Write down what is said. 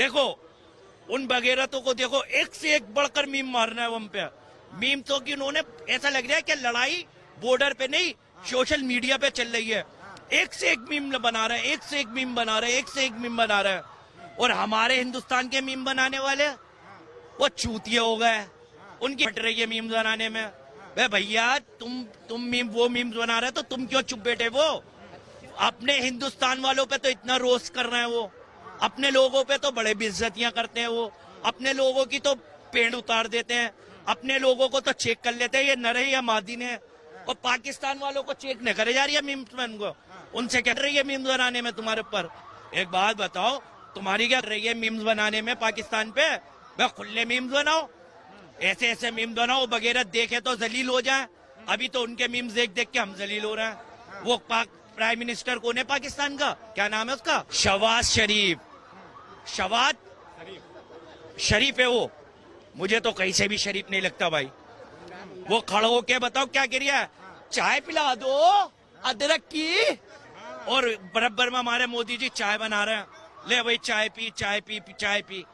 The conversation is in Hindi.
देखो उन बगैरतों को देखो, एक से एक बढ़कर मीम मारना है हम पे। मीम तो कि उन्होंने ऐसा लग रहा है कि लड़ाई बॉर्डर पे नहीं सोशल मीडिया पे चल रही है। एक से एक मीम बना रहे हैं, एक से एक मीम बना रहे हैं, एक से एक मीम बना रहे हैं। और हमारे हिंदुस्तान के मीम बनाने वाले वो चूतिए हो गए, उनकी हट रही है मीम बनाने में। भैया तुम मीम वो मीम बना रहे तो तुम क्यों चुप बैठे? वो अपने हिंदुस्तान वालों पे तो इतना रोस्ट कर रहे हैं, वो अपने लोगों पे तो बड़े बेइज्जतियां करते हैं, वो अपने लोगों की तो पेड़ उतार देते हैं, अपने लोगों को तो चेक कर लेते हैं ये नरे या मादी ने। और पाकिस्तान वालों को चेक नहीं करे जा रही है मीम्स मैन को, उनसे कह रही है मीम्स बनाने में तुम्हारे ऊपर। एक बात बताओ, तुम्हारी क्या रही है मीम्स बनाने में पाकिस्तान पे? भाई खुले मीम्स बनाओ, ऐसे ऐसे मीम्स बनाओ वगैरह देखे तो जलील हो जाए। अभी तो उनके मीम्स देख देख के हम जलील हो रहे हैं। वो प्राइम मिनिस्टर कौन है पाकिस्तान का, क्या नाम है उसका? शहबाज शरीफ। शहबाज शरीफ है वो, मुझे तो कहीं से भी शरीफ नहीं लगता भाई। वो खड़ा होके बताओ क्या कह रहा है, चाय पिला दो अदरक की, और बराबर में हमारे मोदी जी चाय बना रहे हैं, ले भाई चाय पी चाय पी चाय पी।